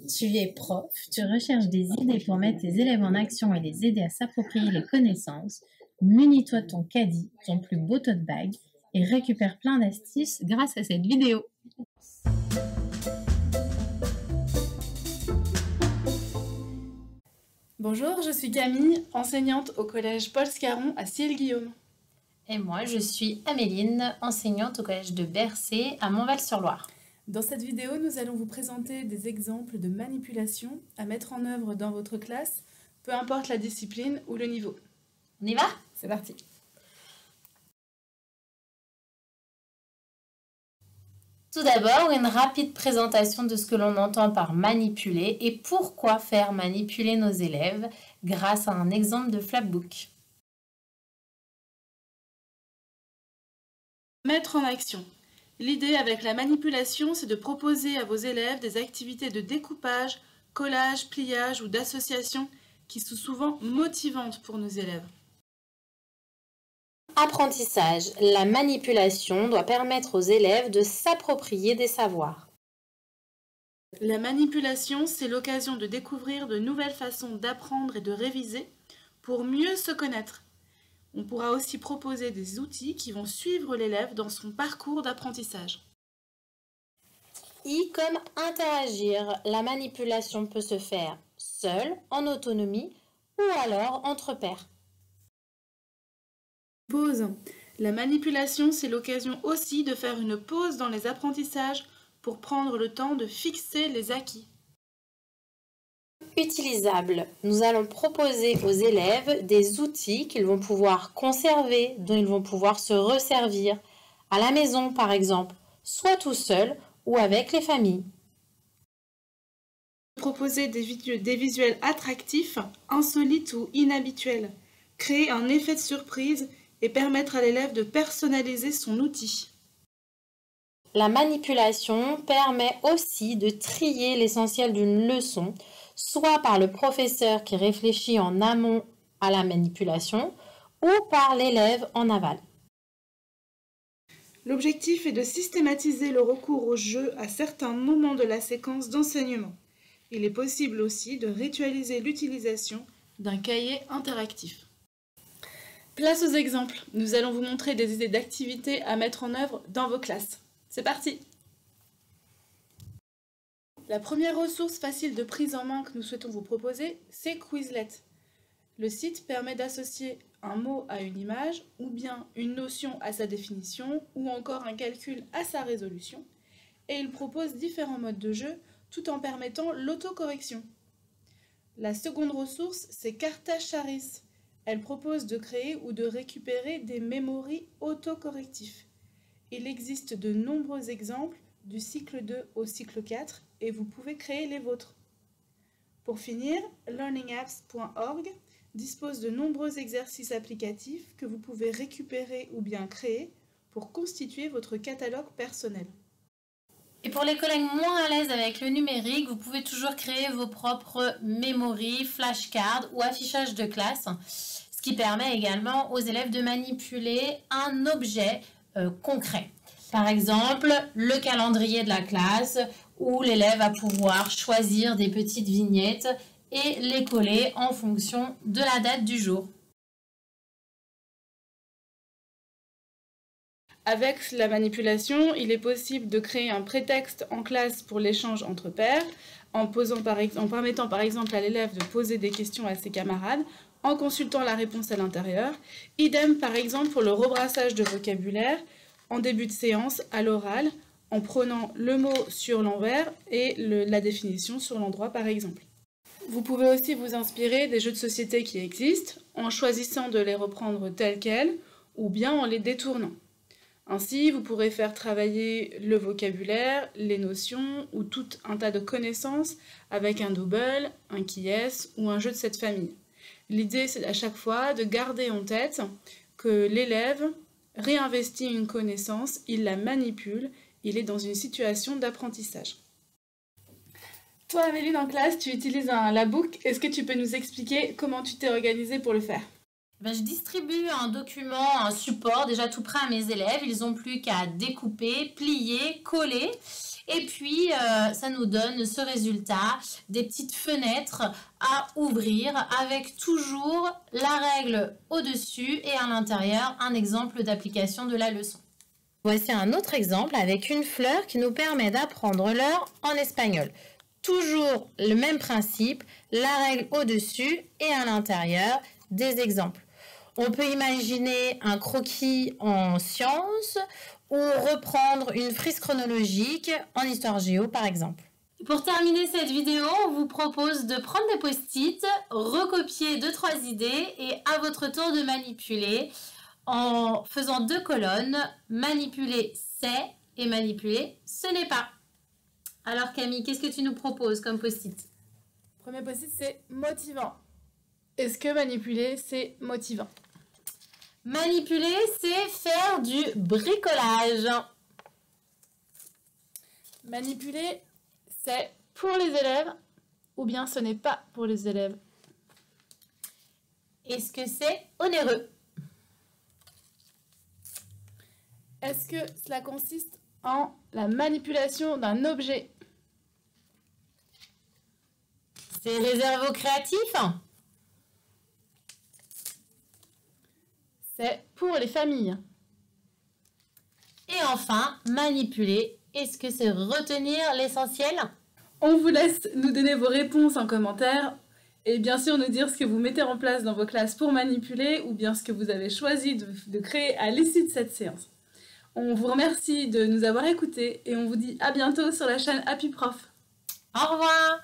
Tu es prof, tu recherches des idées pour mettre tes élèves en action et les aider à s'approprier les connaissances. Munis-toi de ton caddie, ton plus beau tote bag et récupère plein d'astuces grâce à cette vidéo. Bonjour, je suis Camille, enseignante au collège Paul Scarron à Ciel-Guillaume. Et moi, je suis Améline, enseignante au collège de Bercé à Montval-sur-Loire. Dans cette vidéo, nous allons vous présenter des exemples de manipulation à mettre en œuvre dans votre classe, peu importe la discipline ou le niveau. On y va? C'est parti! Tout d'abord, une rapide présentation de ce que l'on entend par manipuler et pourquoi faire manipuler nos élèves grâce à un exemple de flapbook. Mettre en action. L'idée avec la manipulation, c'est de proposer à vos élèves des activités de découpage, collage, pliage ou d'association qui sont souvent motivantes pour nos élèves. Apprentissage. La manipulation doit permettre aux élèves de s'approprier des savoirs. La manipulation, c'est l'occasion de découvrir de nouvelles façons d'apprendre et de réviser pour mieux se connaître. On pourra aussi proposer des outils qui vont suivre l'élève dans son parcours d'apprentissage. I comme interagir. La manipulation peut se faire seule, en autonomie ou alors entre pairs. Pause. La manipulation, c'est l'occasion aussi de faire une pause dans les apprentissages pour prendre le temps de fixer les acquis. Utilisable. Nous allons proposer aux élèves des outils qu'ils vont pouvoir conserver, dont ils vont pouvoir se resservir, à la maison par exemple, soit tout seul ou avec les familles. Proposer des visuels attractifs, insolites ou inhabituels. Créer un effet de surprise et permettre à l'élève de personnaliser son outil. La manipulation permet aussi de trier l'essentiel d'une leçon, soit par le professeur qui réfléchit en amont à la manipulation, ou par l'élève en aval. L'objectif est de systématiser le recours au jeu à certains moments de la séquence d'enseignement. Il est possible aussi de ritualiser l'utilisation d'un cahier interactif. Place aux exemples. Nous allons vous montrer des idées d'activités à mettre en œuvre dans vos classes. C'est parti! La première ressource facile de prise en main que nous souhaitons vous proposer, c'est Quizlet. Le site permet d'associer un mot à une image, ou bien une notion à sa définition, ou encore un calcul à sa résolution, et il propose différents modes de jeu tout en permettant l'autocorrection. La seconde ressource, c'est Cartacharis. Elle propose de créer ou de récupérer des memories autocorrectifs. Il existe de nombreux exemples du cycle 2 au cycle 4 et vous pouvez créer les vôtres. Pour finir, learningapps.org dispose de nombreux exercices applicatifs que vous pouvez récupérer ou bien créer pour constituer votre catalogue personnel. Et pour les collègues moins à l'aise avec le numérique, vous pouvez toujours créer vos propres memories, flashcards ou affichages de classe, ce qui permet également aux élèves de manipuler un objet concret. Par exemple, le calendrier de la classe où l'élève va pouvoir choisir des petites vignettes et les coller en fonction de la date du jour. Avec la manipulation, il est possible de créer un prétexte en classe pour l'échange entre pairs, en permettant par exemple à l'élève de poser des questions à ses camarades, en consultant la réponse à l'intérieur. Idem par exemple pour le rebrassage de vocabulaire, en début de séance, à l'oral, en prenant le mot sur l'envers et la définition sur l'endroit par exemple. Vous pouvez aussi vous inspirer des jeux de société qui existent, en choisissant de les reprendre tels quels, ou bien en les détournant. Ainsi, vous pourrez faire travailler le vocabulaire, les notions ou tout un tas de connaissances avec un double, un qui est ou un jeu de cette famille. L'idée, c'est à chaque fois de garder en tête que l'élève réinvestit une connaissance, il la manipule, il est dans une situation d'apprentissage. Toi, Amélie, en classe, tu utilises un Labook. Est-ce que tu peux nous expliquer comment tu t'es organisée pour le faire? Je distribue un document, un support déjà tout prêt à mes élèves. Ils n'ont plus qu'à découper, plier, coller. Et puis, ça nous donne ce résultat, des petites fenêtres à ouvrir avec toujours la règle au-dessus et à l'intérieur, un exemple d'application de la leçon. Voici un autre exemple avec une fleur qui nous permet d'apprendre l'heure en espagnol. Toujours le même principe, la règle au-dessus et à l'intérieur, des exemples. On peut imaginer un croquis en sciences ou reprendre une frise chronologique en histoire géo par exemple. Pour terminer cette vidéo, on vous propose de prendre des post-it, recopier 2-3 idées et à votre tour de manipuler en faisant 2 colonnes. Manipuler c'est et manipuler ce n'est pas. Alors Camille, qu'est-ce que tu nous proposes comme post-it? Premier post-it, c'est motivant. Est-ce que manipuler, c'est motivant? Manipuler, c'est faire du bricolage. Manipuler, c'est pour les élèves ou bien ce n'est pas pour les élèves? Est-ce que c'est onéreux? Est-ce que cela consiste en la manipulation d'un objet? C'est réservé aux créatifs? C'est pour les familles. Et enfin, manipuler, est-ce que c'est retenir l'essentiel? On vous laisse nous donner vos réponses en commentaire et bien sûr nous dire ce que vous mettez en place dans vos classes pour manipuler ou bien ce que vous avez choisi de créer à l'issue de cette séance. On vous remercie de nous avoir écoutés et on vous dit à bientôt sur la chaîne Happy Prof. Au revoir!